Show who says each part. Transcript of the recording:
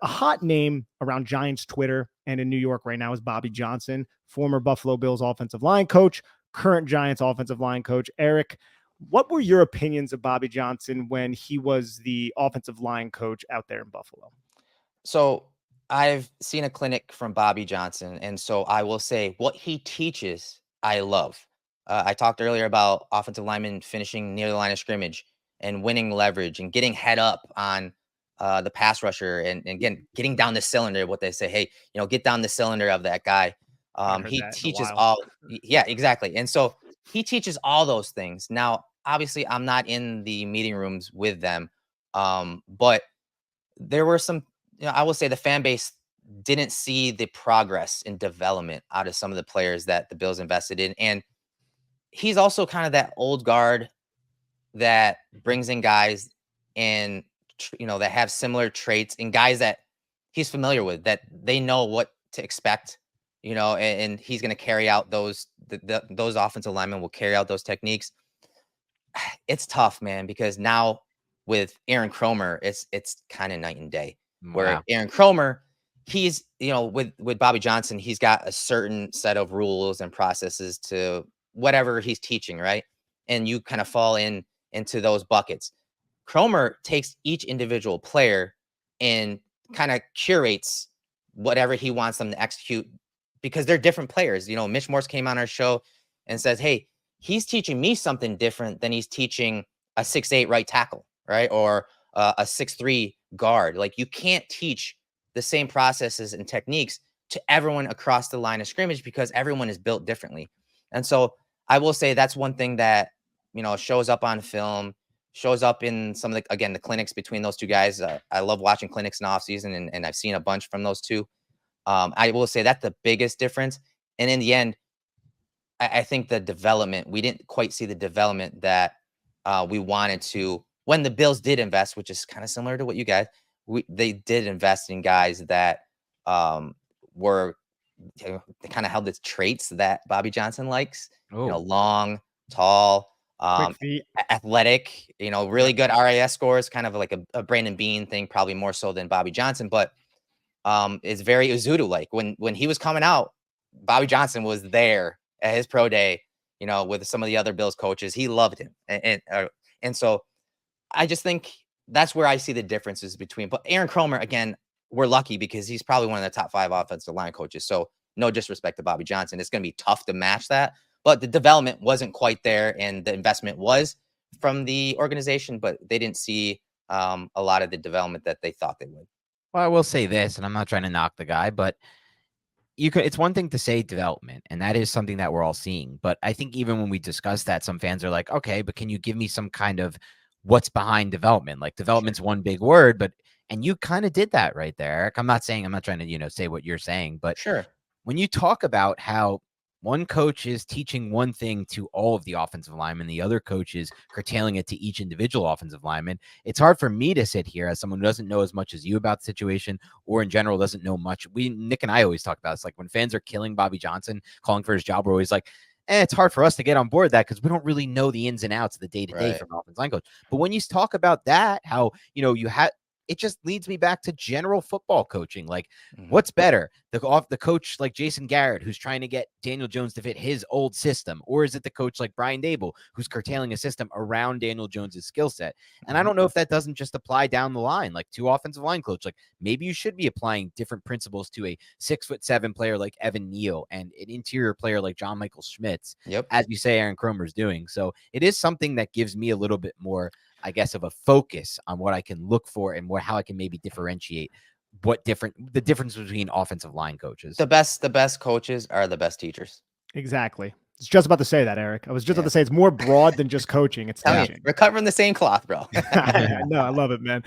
Speaker 1: A hot name around Giants Twitter and in New York right now is Bobby Johnson, former Buffalo Bills offensive line coach, current Giants offensive line coach. Erik, what were your opinions of Bobby Johnson when he was the offensive line coach out there in Buffalo?
Speaker 2: So I've seen a clinic from Bobby Johnson, and so I will say what he teaches, I love. I talked earlier about offensive linemen finishing near the line of scrimmage and winning leverage and getting head up on the pass rusher and again getting down the cylinder. What they say, hey, get down the cylinder of that guy.
Speaker 1: Haven't heard
Speaker 2: He
Speaker 1: that in a
Speaker 2: teaches
Speaker 1: while.
Speaker 2: all, yeah, exactly. And so he teaches all those things. Now, obviously, I'm not in the meeting rooms with them, but there were some, I will say the fan base didn't see the progress and development out of some of the players that the Bills invested in. And he's also kind of that old guard that brings in guys and, that have similar traits and guys that he's familiar with, that they know what to expect, and he's going to carry out those offensive linemen will carry out those techniques. It's tough, man, because now with Aaron Cromer, it's kind of night and day. Where
Speaker 3: Wow.
Speaker 2: Aaron Cromer, he's with Bobby Johnson, he's got a certain set of rules and processes to whatever he's teaching, right? And you kind of fall into those buckets. Cromer takes each individual player and kind of curates whatever he wants them to execute because they're different players. Mitch Morse came on our show and says, "Hey, he's teaching me something different than he's teaching a 6'8" right tackle, right? Or a 6'3" guard. Like you can't teach the same processes and techniques to everyone across the line of scrimmage because everyone is built differently." And so I will say that's one thing that, shows up on film, shows up in some of the clinics between those two guys. I love watching clinics in off season and I've seen a bunch from those two. I will say that's the biggest difference. And in the end, I think the development, we didn't quite see the development that we wanted to when the Bills did invest, which is kind of similar to what you guys, they did invest in guys that were, they kind of held the traits that Bobby Johnson likes,
Speaker 3: Oh,
Speaker 2: long, tall,
Speaker 1: Quick feet.
Speaker 2: athletic, really good RAS scores, kind of like a Brandon Bean thing, probably more so than Bobby Johnson, but it's very Uzudu like when he was coming out, Bobby Johnson was there at his pro day, with some of the other Bills coaches. He loved him. And so I just think that's where I see the differences between, but Aaron Cromer, again, we're lucky because he's probably one of the top 5 offensive line coaches. So no disrespect to Bobby Johnson. It's going to be tough to match that, but the development wasn't quite there. And the investment was from the organization, but they didn't see a lot of the development that they thought they would.
Speaker 3: well, I will say this, and I'm not trying to knock the guy, but it's one thing to say development, and that is something that we're all seeing. But I think even when we discuss that, some fans are like, okay, but can you give me some kind of what's behind development? Like development's one big word, and you kind of did that right there, Erik. I'm not trying to, say what you're saying, but
Speaker 2: Sure.
Speaker 3: when you talk about how one coach is teaching one thing to all of the offensive linemen, the other coach is curtailing it to each individual offensive lineman, it's hard for me to sit here as someone who doesn't know as much as you about the situation or in general doesn't know much. Nick and I always talk about it's like when fans are killing Bobby Johnson, calling for his job, we're always like, it's hard for us to get on board that because we don't really know the ins and outs of the day-to-day
Speaker 2: Right.
Speaker 3: from an offensive line coach. But when you talk about that, how, you had, it just leads me back to general football coaching. Like, what's better, the coach like Jason Garrett, who's trying to get Daniel Jones to fit his old system, or is it the coach like Brian Dable, who's curtailing a system around Daniel Jones's skill set? And I don't know if that doesn't just apply down the line, like to offensive line coach. Like maybe you should be applying different principles to a 6'7" player like Evan Neal and an interior player like John Michael Schmitz.
Speaker 2: Yep.
Speaker 3: As you say, Aaron Cromer's doing. So it is something that gives me a little bit more, I guess, of a focus on what I can look for and how I can maybe differentiate the difference between offensive line coaches.
Speaker 2: The best coaches are the best teachers.
Speaker 1: Exactly. I was just about to say that, Erik. I was just about to say it's more broad than just coaching. It's teaching.
Speaker 2: We're covering the same cloth, bro.
Speaker 1: No, I love it, man.